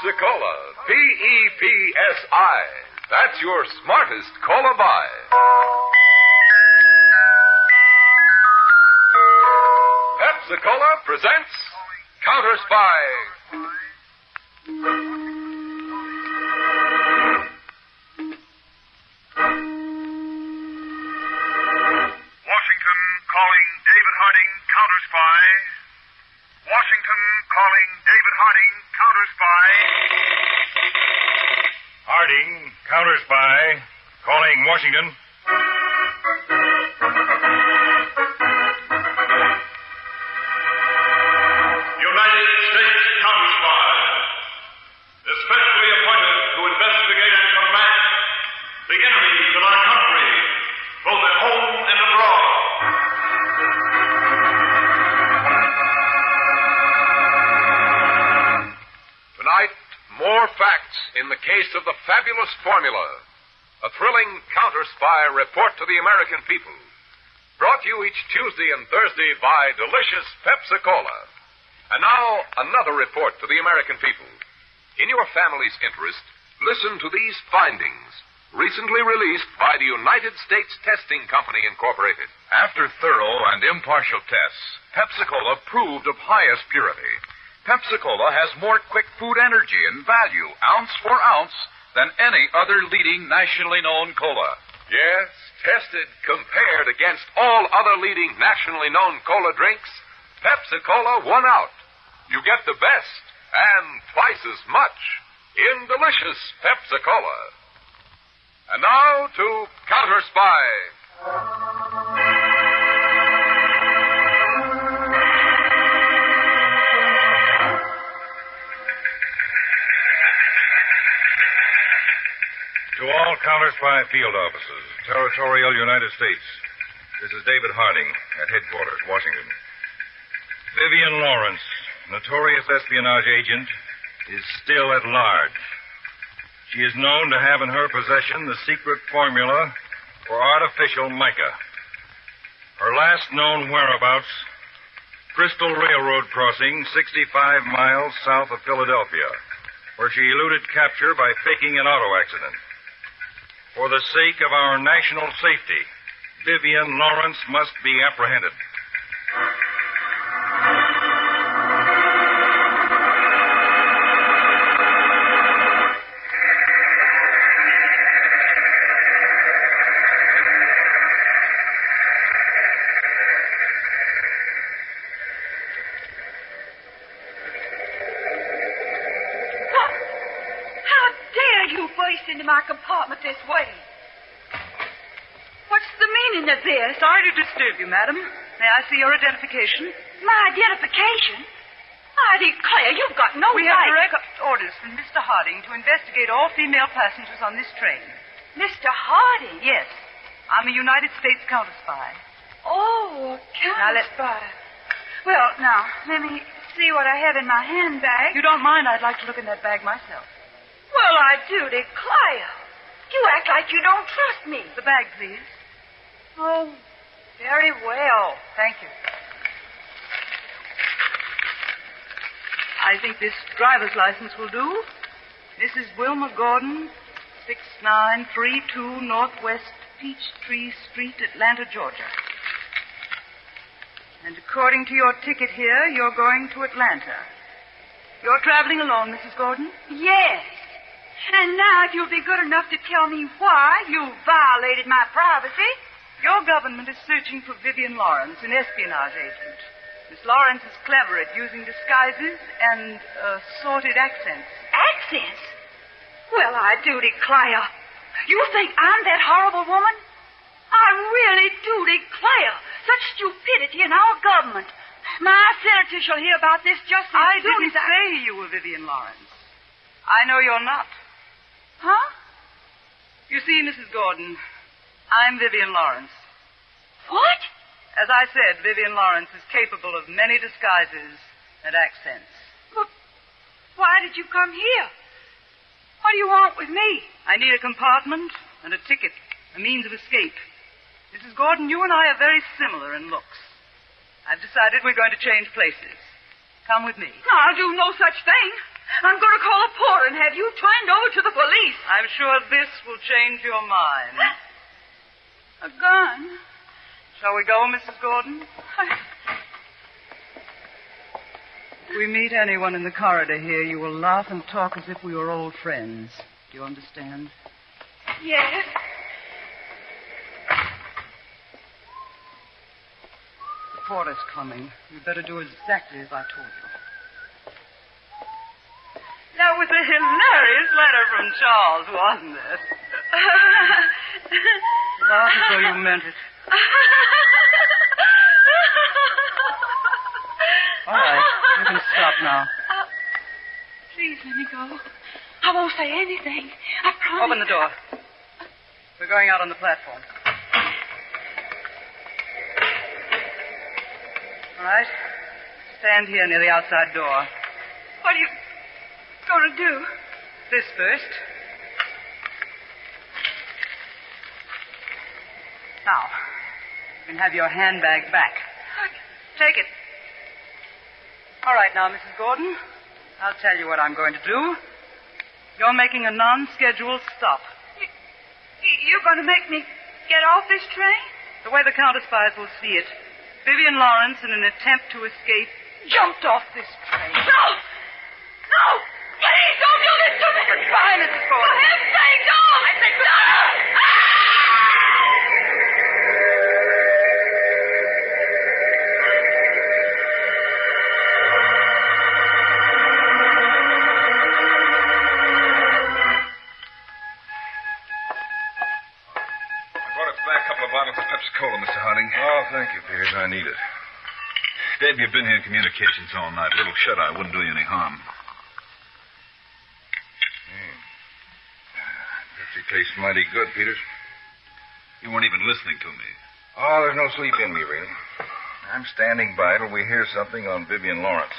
Pepsi-Cola. P-E-P-S-I. That's your smartest cola buy. Pepsi-Cola presents Counterspy. Washington calling David Harding, Counterspy. Washington calling David Harding, Counterspy. Harding, Counterspy, calling Washington. United States Counterspy, especially appointed to investigate and combat the enemies of our country, both at home and abroad. Tonight, more facts in the case of the fabulous formula. A thrilling Counterspy report to the American people. Brought to you each Tuesday and Thursday by delicious Pepsi-Cola. And now, another report to the American people. In your family's interest, listen to these findings, recently released by the United States Testing Company, Incorporated. After thorough and impartial tests, Pepsi-Cola proved of highest purity. Pepsi-Cola has more quick food energy and value, ounce for ounce, than any other leading nationally known cola. Yes, tested, compared against all other leading nationally known cola drinks, Pepsi-Cola won out. You get the best and twice as much in delicious Pepsi-Cola. And now to Counterspy. To all Counterspy field offices, territorial United States, this is David Harding at headquarters, Washington. Vivian Lawrence, notorious espionage agent, is still at large. She is known to have in her possession the secret formula for artificial mica. Her last known whereabouts, Crystal Railroad crossing 65 miles south of Philadelphia, where she eluded capture by faking an auto accident. For the sake of our national safety, Vivian Lawrence must be apprehended. Into my compartment this way. What's the meaning of this? Sorry to disturb you, madam. May I see your identification? My identification? I declare you've got no We right. have direct orders from Mr. Harding to investigate all female passengers on this train. Mr. Harding? Yes. I'm a United States Counterspy. Oh, Now, Counterspy. Well, now, let me see what I have in my handbag. If you don't mind, I'd like to look in that bag myself. Well, I do declare. You act like you don't trust me. The bag, please. Oh, very well. Thank you. I think this driver's license will do. Mrs. Wilma Gordon, 6932 Northwest Peachtree Street, Atlanta, Georgia. And according to your ticket here, you're going to Atlanta. You're traveling alone, Mrs. Gordon? Yes. And now, if you'll be good enough to tell me why you violated my privacy. Your government is searching for Vivian Lawrence, an espionage agent. Miss Lawrence is clever at using disguises and assorted accents. Accents? Well, I do declare. You think I'm that horrible woman? I really do declare. Such stupidity in our government. My senator shall hear about this just as soon as I didn't say you were Vivian Lawrence. I know you're not. Huh? You see, Mrs. Gordon, I'm Vivian Lawrence. What? As I said, Vivian Lawrence is capable of many disguises and accents. But why did you come here? What do you want with me? I need a compartment and a ticket, a means of escape. Mrs. Gordon, you and I are very similar in looks. I've decided we're going to change places. Come with me. I'll do no such thing. I'm going to call a porter and have you turned over to the police. I'm sure this will change your mind. A gun? Shall we go, Mrs. Gordon? If we meet anyone in the corridor here, you will laugh and talk as if we were old friends. Do you understand? Yes. The porter's coming. You'd better do exactly as I told you. That was a hilarious letter from Charles, wasn't it? Laugh as though you meant it. All right, you can stop now. Please let me go. I won't say anything. I promise. Open the door. We're going out on the platform. All right. Stand here near the outside door. What are you going to do? This first. Now, you can have your handbag back. Take it. All right, now, Mrs. Gordon, I'll tell you what I'm going to do. You're making a non-scheduled stop. You're going to make me get off this train? The way the counterspies will see it, Vivian Lawrence, in an attempt to escape, jumped off this train. No! No! Please don't do this to me! Goodbye, Mrs. Gordon. For heaven's sake, don't! I said no! Pepsi-Cola, Mr. Harding. Oh, thank you, Peters. I need it. Dave, you've been here in communications all night. A little shut-eye wouldn't do you any harm. Pepsi tastes mighty good, Peters. You weren't even listening to me. Oh, there's no sleep in me, really. I'm standing by till we hear something on Vivian Lawrence.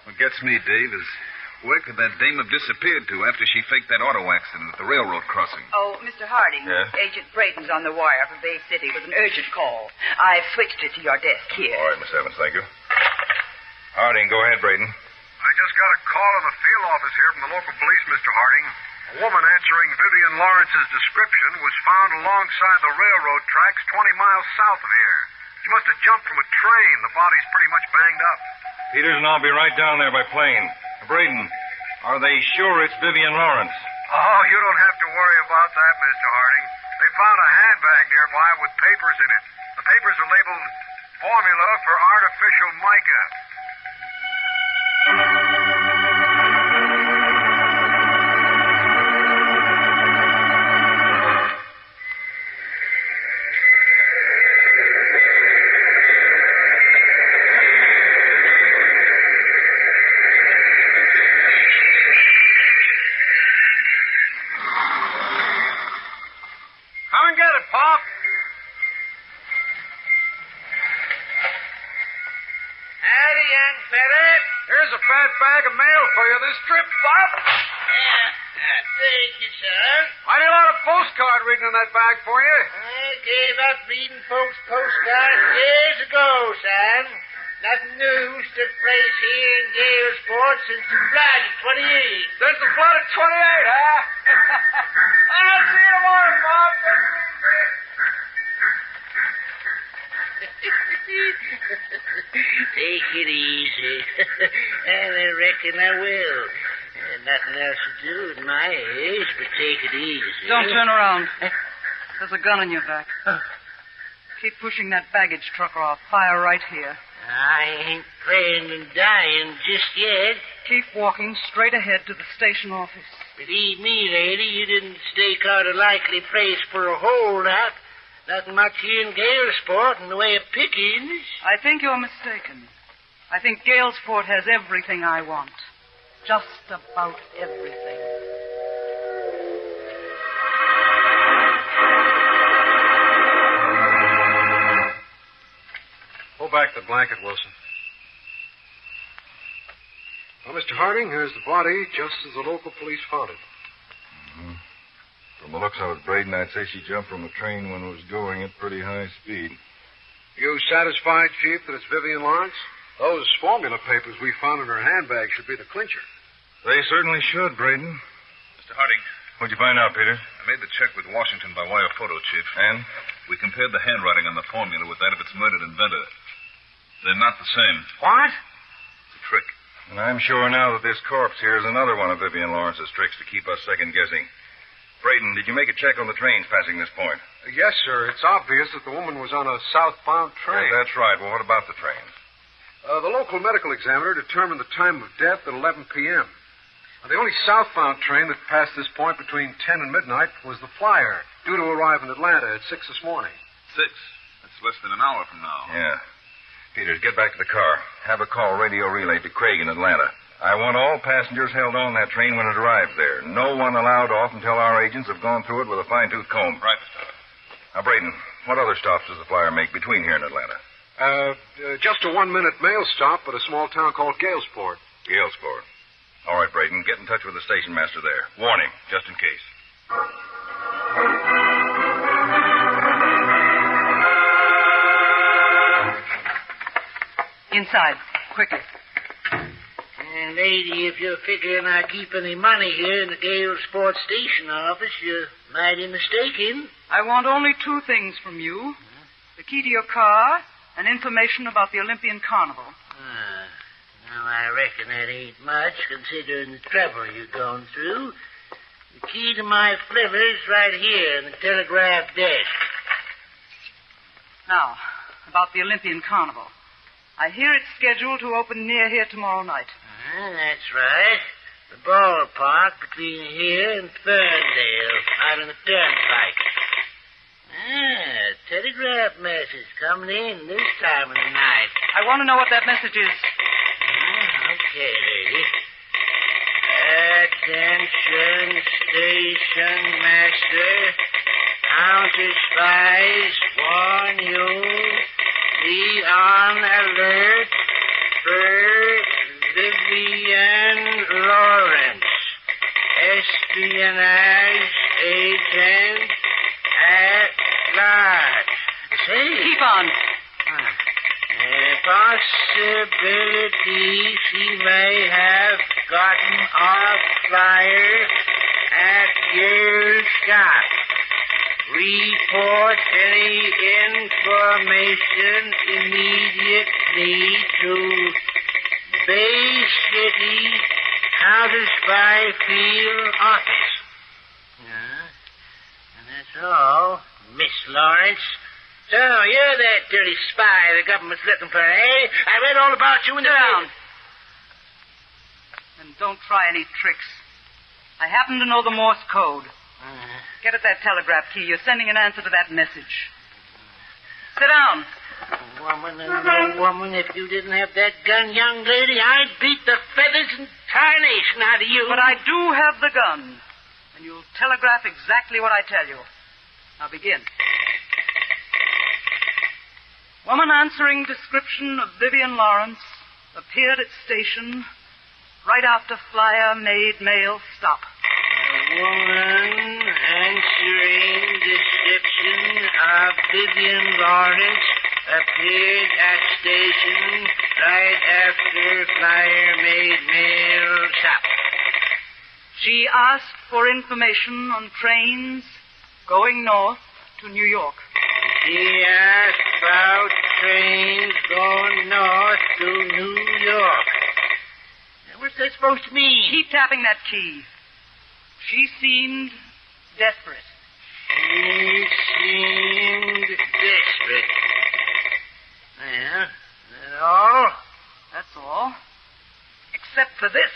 What gets me, Dave, is where could that dame have disappeared to after she faked that auto accident at the railroad crossing? Oh, Mr. Harding. Yeah? Agent Braden's on the wire from Bay City with an urgent call. I've switched it to your desk here. All right, Miss Evans, thank you. Harding, go ahead, Braden. I just got a call in the field office here from the local police, Mr. Harding. A woman answering Vivian Lawrence's description was found alongside the railroad tracks 20 miles south of here. She must have jumped from a train. The body's pretty much banged up. Peters and I'll be right down there by plane. Braden, are they sure it's Vivian Lawrence? Oh, you don't have to worry about that, Mr. Harding. They found a handbag nearby with papers in it. The papers are labeled Formula for Artificial Mica. Bag of mail for you this trip, Bob. Thank you, son. Mighty lot of postcard reading in that bag for you. I gave up reading folks' postcards years ago, son. Nothing new took place here in Galesport since the flood of 28. Since the flood of 28, huh? I'll see you tomorrow, Bob. Take it easy. And I reckon I will. Nothing else to do at my age but take it easy. Don't turn around. There's a gun in your back. Keep pushing that baggage truck or I'll fire right here. I ain't praying and dying just yet. Keep walking straight ahead to the station office. Believe me, lady, you didn't stake out a likely place for a holdout. Nothing much here in Galesport in the way of pickings. I think you're mistaken. I think Galesport has everything I want. Just about everything. Pull back the blanket, Wilson. Well, Mr. Harding, here's the body just as the local police found it. Mm-hmm. From the looks of it, Braden, I'd say she jumped from a train when it was going at pretty high speed. You satisfied, Chief, that it's Vivian Lawrence? Those formula papers we found in her handbag should be the clincher. They certainly should, Braden. Mr. Harding, What'd you find out, Peter? I made the check with Washington by wire photo, Chief. And? We compared the handwriting on the formula with that of its murdered inventor. They're not the same. What? It's a trick. And I'm sure now that this corpse here is another one of Vivian Lawrence's tricks to keep us second-guessing. Braden, did you make a check on the trains passing this point? Yes, sir. It's obvious that the woman was on a southbound train. Yeah, that's right. Well, what about the trains? The local medical examiner determined the time of death at 11 p.m. Now, the only southbound train that passed this point between 10 and midnight was the Flyer, due to arrive in Atlanta at 6 this morning. 6? That's less than an hour from now. Yeah. Peters, get back to the car. Have a call radio relayed to Craig in Atlanta. I want all passengers held on that train when it arrives there. No one allowed off until our agents have gone through it with a fine-tooth comb. Right, Mr. Harding. Now, Braden, what other stops does the Flyer make between here and Atlanta? Just a 1-minute mail stop at a small town called Galesport. Galesport. All right, Braden, get in touch with the station master there. Warn him, just in case. Inside, quickly. Lady, if you're figuring I keep any money here in the Galesport station office, you're mighty mistaken. I want only 2 things from you. The key to your car and information about the Olympian Carnival. Now, I reckon that ain't much, considering the trouble you're going through. The key to my flivver's right here in the telegraph desk. Now, about the Olympian Carnival. I hear it's scheduled to open near here tomorrow night. That's right. The ballpark between here and Ferndale, out on the turnpike. Telegraph message coming in this time of the night. I want to know what that message is. Okay, lady. Attention, station master. Counterspies warn you. Be on alert for Vivian Lawrence, espionage agent at large. Say, keep on. Possibility she may have gotten off Flyer at your shop. Report any information immediately to Bay City Counterspy Field Office. And that's all, Miss Lawrence. So, you're that dirty spy the government's looking for, eh? I read all about you in the down. And don't try any tricks. I happen to know the Morse code. Get at that telegraph key. You're sending an answer to that message. Sit down. Woman and no woman, if you didn't have that gun, young lady, I'd beat the feathers and tarnation out of you. But I do have the gun. And you'll telegraph exactly what I tell you. Now begin. Woman answering description of Vivian Lawrence appeared at station right after Flyer made mail stop. A woman answering description of Vivian Lawrence appeared at station right after Flyer made mail stop. She asked for information on trains going north to New York. She asked about trains going north to New York. Now, what's that supposed to mean? Keep tapping that key. She seemed desperate. She seemed desperate. Well, that all? That's all. Except for this.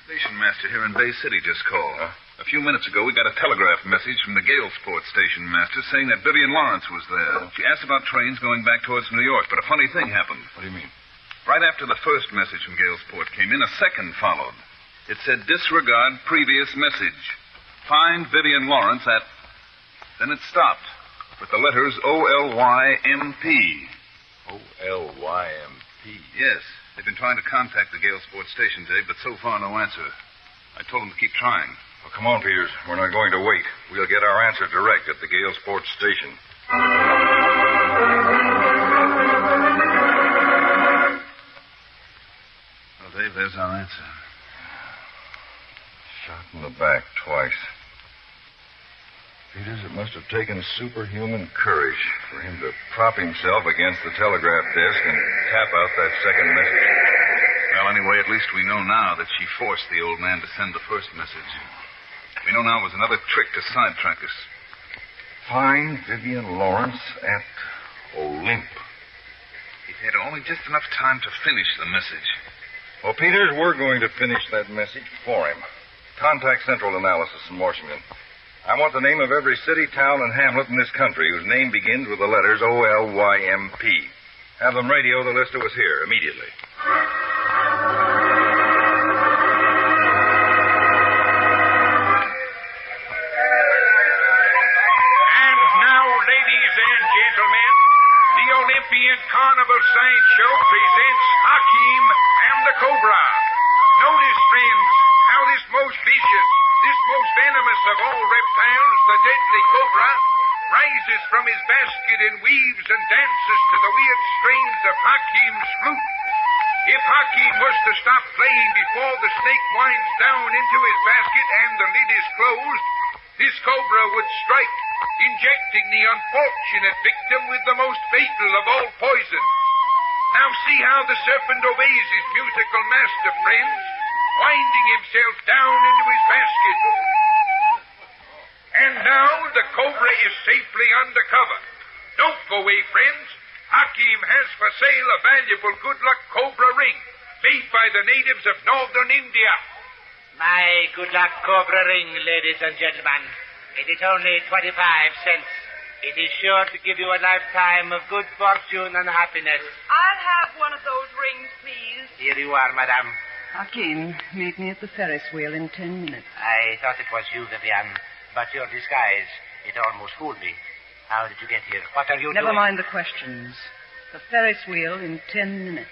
Station master here in Bay City just called. A few minutes ago, we got a telegraph message from the Galesport station master saying that Vivian Lawrence was there. She asked about trains going back towards New York, but a funny thing happened. What do you mean? Right after the first message from Galesport came in, a second followed. It said, disregard previous message. Find Vivian Lawrence at... Then it stopped with the letters O-L-Y-M-P. O-L-Y-M-P? Yes. They've been trying to contact the Galesport station, Dave, but so far no answer. I told them to keep trying. Well, come on, Peters. We're not going to wait. We'll get our answer direct at the Galesport station. Well, Dave, there's our answer. Shot in the back twice. Peters, it must have taken superhuman courage for him to prop himself against the telegraph desk and tap out that second message. Well, anyway, at least we know now that she forced the old man to send the first message. We know now it was another trick to sidetrack us. Find Vivian Lawrence at Olymp. He had only just enough time to finish the message. Well, Peters, we're going to finish that message for him. Contact Central Analysis in Washington. I want the name of every city, town, and hamlet in this country whose name begins with the letters O-L-Y-M-P. Have them radio the list of us here immediately. Olympian Carnival Sideshow presents Hakim and the Cobra. Notice, friends, how this most vicious, this most venomous of all reptiles, the deadly cobra, rises from his basket and weaves and dances to the weird strains of Hakim's flute. If Hakim was to stop playing before the snake winds down into his basket and the lid is closed, this cobra would strike, injecting the unfortunate victim with the most fatal of all poison. Now see how the serpent obeys his musical master, friends, winding himself down into his basket. And now the cobra is safely under cover. Don't go away, friends. Hakim has for sale a valuable good luck cobra ring made by the natives of northern India. My good luck cobra ring, ladies and gentlemen. It is only 25 cents. It is sure to give you a lifetime of good fortune and happiness. I'll have one of those rings, please. Here you are, madame. Hakim, meet me at the Ferris wheel in 10 minutes. I thought it was you, Vivian, but your disguise, it almost fooled me. How did you get here? What are you doing? Never mind the questions. The Ferris wheel in 10 minutes.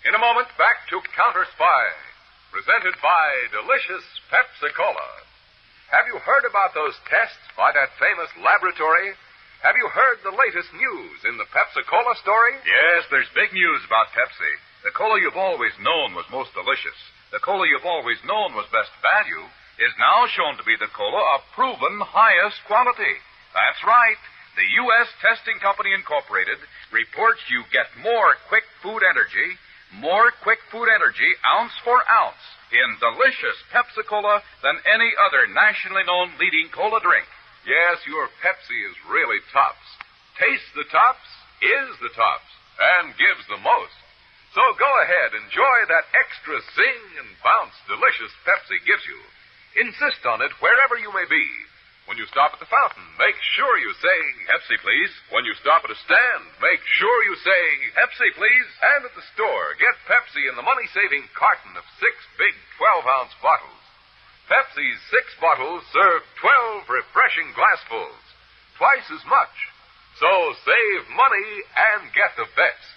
In a moment, back to Counterspy, presented by delicious Pepsi-Cola. Have you heard about those tests by that famous laboratory? Have you heard the latest news in the Pepsi-Cola story? Yes, there's big news about Pepsi. The cola you've always known was most delicious. The cola you've always known was best value is now shown to be the cola of proven highest quality. That's right. The U.S. Testing Company Incorporated reports you get more quick food energy ounce for ounce in delicious Pepsi-Cola than any other nationally known leading cola drink. Yes, your Pepsi is really tops. Tastes the tops, is the tops, and gives the most. So go ahead, enjoy that extra zing and bounce delicious Pepsi gives you. Insist on it wherever you may be. When you stop at the fountain, make sure you say, Pepsi, please. When you stop at a stand, make sure you say, Pepsi, please. And at the store, get Pepsi in the money-saving carton of 6 big 12-ounce bottles. Pepsi's 6 bottles serve 12 refreshing glassfuls, twice as much. So save money and get the best.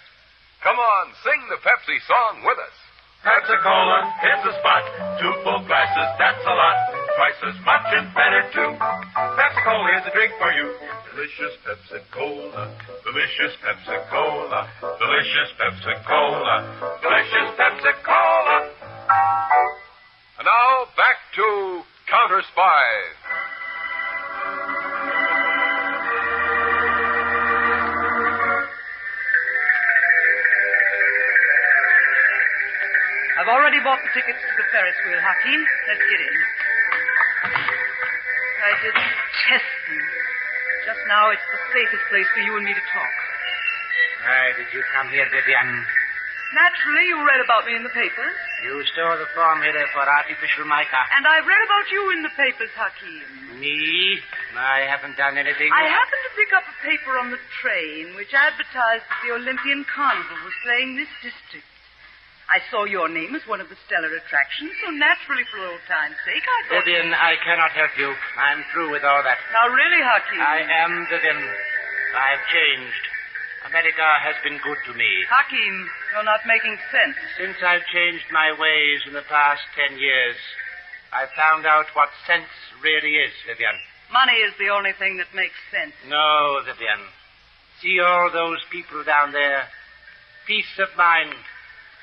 Come on, sing the Pepsi song with us. Pepsi-Cola hits the spot. 2 full glasses, that's a lot. Twice as much and better, too. Pepsi-Cola is a drink for you. Delicious Pepsi-Cola. Delicious Pepsi-Cola. Delicious Pepsi-Cola. Delicious Pepsi-Cola. And now, back to Counterspy. I've already bought the tickets to the Ferris wheel, Hakim. Let's get in. I didn't test them. Just now, it's the safest place for you and me to talk. Why did you come here, Vivian? Naturally, you read about me in the papers. You stole the formula for artificial mica. And I've read about you in the papers, Hakeem. Me? I haven't done anything. I happened to pick up a paper on the train which advertised that the Olympian Carnival was playing this district. I saw your name as one of the stellar attractions, so naturally, for old time's sake, I thought... Vivian, I cannot help you. I'm through with all that. Now, really, Hakeem? I am, Vivian. I've changed. America has been good to me. Hakeem, you're not making sense. Since I've changed my ways in the past 10 years, I've found out what sense really is, Vivian. Money is the only thing that makes sense. No, Vivian. See all those people down there? Peace of mind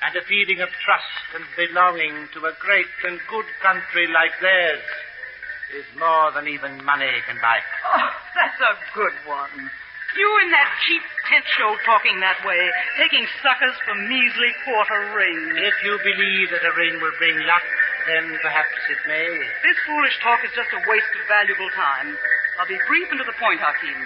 and a feeling of trust and belonging to a great and good country like theirs is more than even money can buy. Oh, that's a good one. You in that cheap tent show talking that way, taking suckers for measly quarter rings. If you believe that a ring will bring luck, then perhaps it may. This foolish talk is just a waste of valuable time. I'll be brief and to the point, Hakeem.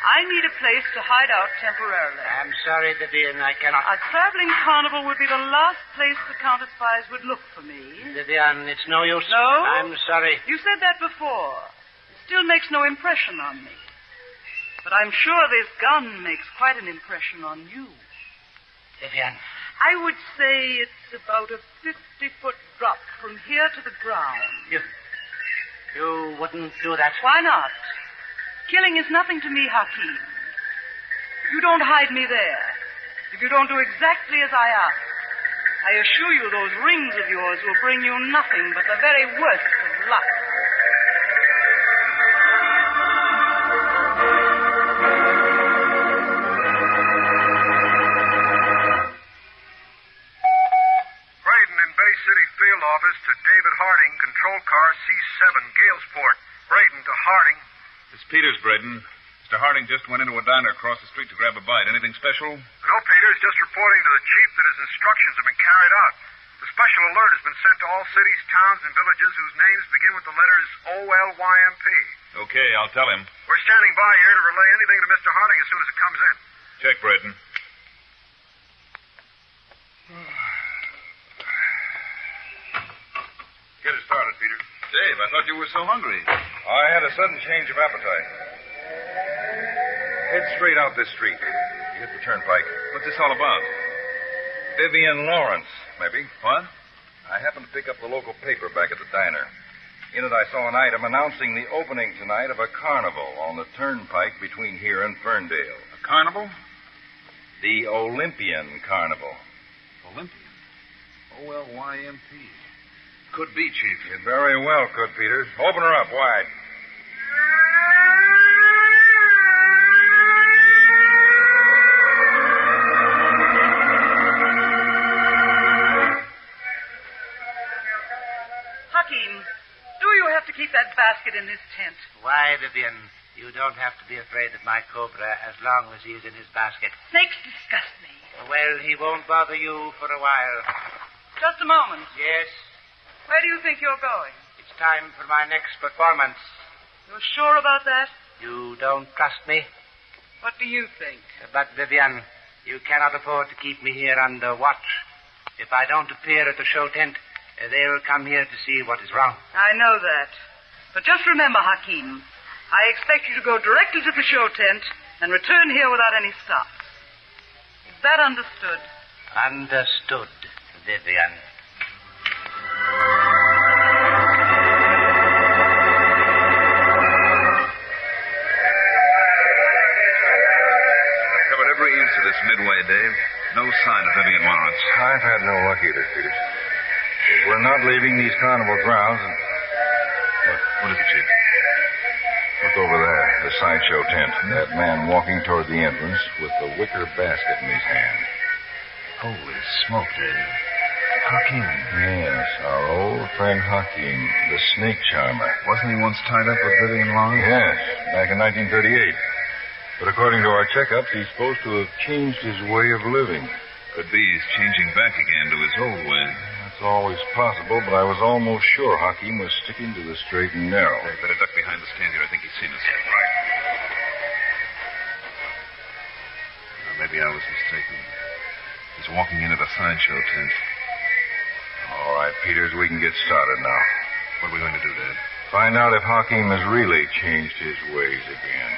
I need a place to hide out temporarily. I'm sorry, Vivian, I cannot. A traveling carnival would be the last place the counterspies would look for me. Vivian, it's no use. No? I'm sorry. You said that before. It still makes no impression on me. But I'm sure this gun makes quite an impression on you. Vivian. I would say it's about a 50-foot drop from here to the ground. You wouldn't do that? Why not? Killing is nothing to me, Hakeem. If you don't hide me there, if you don't do exactly as I ask, I assure you those rings of yours will bring you nothing but the very worst of luck. Office to David Harding, control car C7, Galesport. Braden to Harding. This Peters, Braden. Mr. Harding just went into a diner across the street to grab a bite. Anything special? No, Peters, just reporting to the chief that his instructions have been carried out. The special alert has been sent to all cities, towns, and villages whose names begin with the letters OLYMP. Okay, I'll tell him. We're standing by here to relay anything to Mr. Harding as soon as it comes in. Check, Braden. Get it started, Peter. Dave, I thought you were so hungry. I had a sudden change of appetite. Head straight out this street. You hit the turnpike. What's this all about? Vivian Lawrence, maybe. What? I happened to pick up the local paper back at the diner. In it, I saw an item announcing the opening tonight of a carnival on the turnpike between here and Ferndale. A carnival? The Olympian Carnival. Olympian? OLYMP. Could be, Chief. It very well could, Peters. Open her up wide. Hakeem, do you have to keep that basket in this tent? Why, Vivian? You don't have to be afraid of my cobra as long as he is in his basket. Snakes disgust me. Well, he won't bother you for a while. Just a moment. Yes? Where do you think you're going? It's time for my next performance. You're sure about that? You don't trust me? What do you think? But, Vivian, you cannot afford to keep me here under watch. If I don't appear at the show tent, they'll come here to see what is wrong. I know that. But just remember, Hakeem, I expect you to go directly to the show tent and return here without any stops. Is that understood? Understood, Vivian. Covered every inch of this midway, Dave. No sign of Vivian Lawrence. I've had no luck either, Peters. We're not leaving these carnival grounds. What is it, Chief? Look over there, the sideshow tent. That man walking toward the entrance with the wicker basket in his hand. Holy smoke, Dave. Hakeem. Yes, our old friend Hakeem, the snake charmer. Wasn't he once tied up with Vivian Lawrence? Yes, back in 1938. But according to our checkups, he's supposed to have changed his way of living. Could be he's changing back again to his old way. That's always possible, but I was almost sure Hakeem was sticking to the straight and narrow. Dave, better duck behind the stand here. I think he's seen us. Right. Now, Maybe I was mistaken. He's walking into the sideshow tent. All right, Peters, we can get started now. What are we going to do, Dad? Find out if Hakim has really changed his ways again.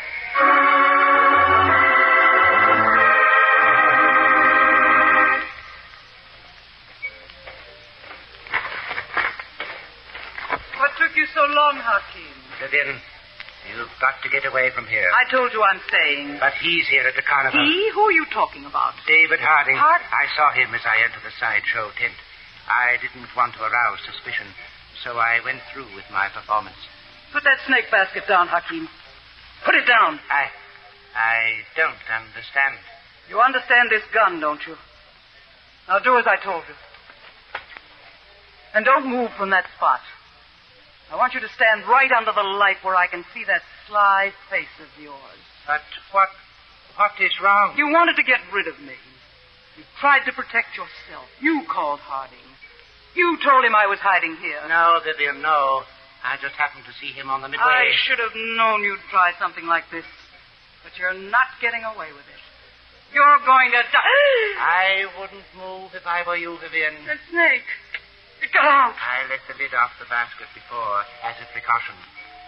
What took you so long, Hakim? Vivian, you've got to get away from here. I told you I'm staying. But he's here at the carnival. He? Who are you talking about? David Harding. Harding? I saw him as I entered the sideshow tent. I didn't want to arouse suspicion, so I went through with my performance. Put that snake basket down, Hakim. Put it down. I don't understand. You understand this gun, don't you? Now do as I told you. And don't move from that spot. I want you to stand right under the light where I can see that sly face of yours. But what is wrong? You wanted to get rid of me. You tried to protect yourself. You called Harding. You told him I was hiding here. No, Vivian, no. I just happened to see him on the midway. I should have known you'd try something like this. But you're not getting away with it. You're going to die. I wouldn't move if I were you, Vivian. The snake. It got out. I let the lid off the basket before, as a precaution.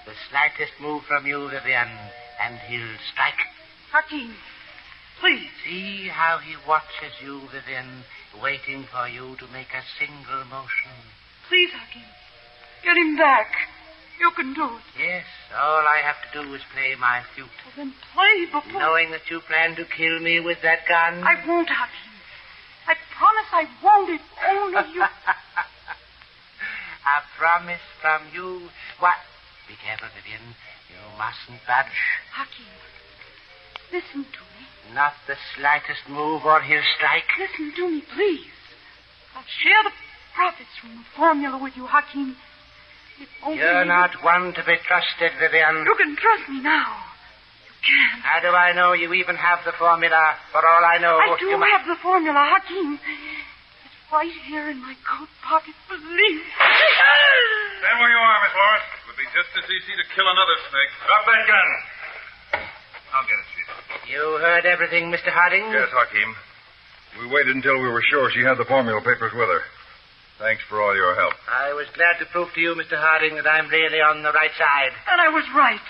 The slightest move from you, Vivian, and he'll strike. Hakim, please. See how he watches you, Vivian, waiting for you to make a single motion. Please, Hakim. Get him back. You can do it. Yes, all I have to do is play my flute. Well, then play before... Knowing that you plan to kill me with that gun. I won't, Hakim. I promise I won't if only you... A promise from you. What? Be careful, Vivian. You mustn't budge. Hakim, listen to me. Not the slightest move or he'll strike. Listen to me, please. I'll share the profits from the formula with you, Hakim. If only You're not one to be trusted, Vivian. You can trust me now. You can. How do I know you even have the formula? For all I know... I do have the formula, Hakim. It's right here in my coat pocket, believe me. Stand where you are, Miss Lawrence. It would be just as easy to kill another snake. Drop that gun. I'll get it, Chief. You heard everything, Mr. Harding? Yes, Hakim. We waited until we were sure she had the formula papers with her. Thanks for all your help. I was glad to prove to you, Mr. Harding, that I'm really on the right side. And I was right.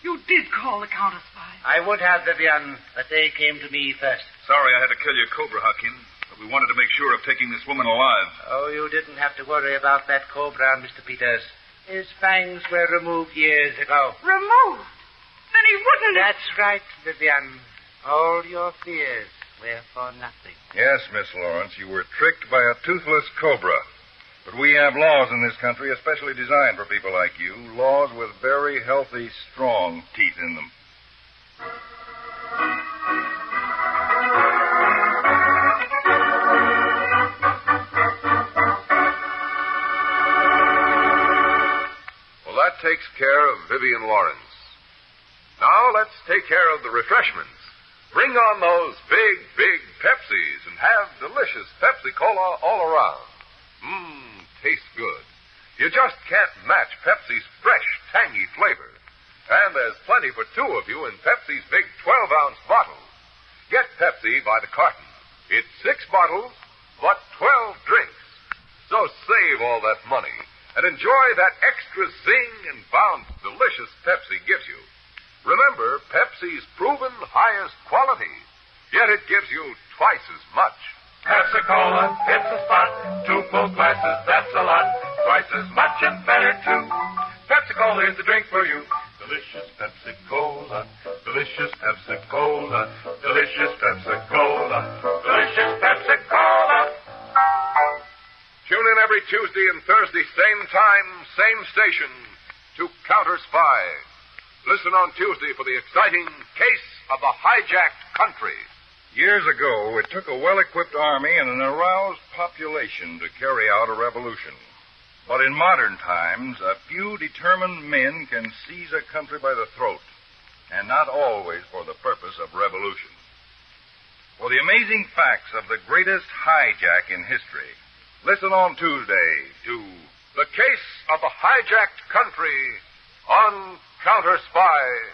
You did call the Counterspy. I would have, Vivian, but they came to me first. Sorry I had to kill your cobra, Hakim. But we wanted to make sure of taking this woman alive. Oh, you didn't have to worry about that cobra, Mr. Peters. His fangs were removed years ago. Removed? Then he wouldn't have... That's right, Vivian. All your fears were for nothing. Yes, Miss Lawrence, you were tricked by a toothless cobra. But we have laws in this country especially designed for people like you. Laws with very healthy, strong teeth in them. Well, that takes care of Vivian Lawrence. Now let's take care of the refreshments. Bring on those big Pepsis and have delicious Pepsi Cola all around. Tastes good. You just can't match Pepsi's fresh, tangy flavor. And there's plenty for two of you in Pepsi's big 12-ounce bottles. Get Pepsi by the carton. It's 6 bottles, but 12 drinks. So save all that money and enjoy that extra zing and bounce delicious Pepsi gives you. Remember, Pepsi's proven highest quality, yet it gives you twice as much. Pepsi-Cola, it's a spot. 2 full glasses, that's a lot. Twice as much and better, too. Pepsi-Cola is the drink for you. Delicious Pepsi-Cola. Delicious Pepsi-Cola. Delicious Pepsi-Cola. Delicious Pepsi-Cola. Tune in every Tuesday and Thursday, same time, same station, to Counterspy. Listen on Tuesday for the exciting Case of the Hijacked Country. Years ago, it took a well-equipped army and an aroused population to carry out a revolution. But in modern times, a few determined men can seize a country by the throat, and not always for the purpose of revolution. For the amazing facts of the greatest hijack in history, listen on Tuesday to The Case of the Hijacked Country on Counterspy.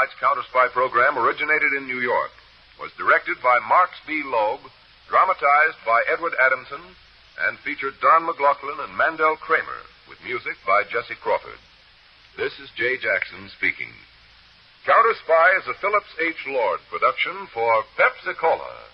Tonight's Counterspy program originated in New York, was directed by Marx B. Loeb, dramatized by Edward Adamson, and featured Don McLaughlin and Mandel Kramer, with music by Jesse Crawford. This is Jay Jackson speaking. Counterspy is a Phillips H. Lord production for Pepsi-Cola.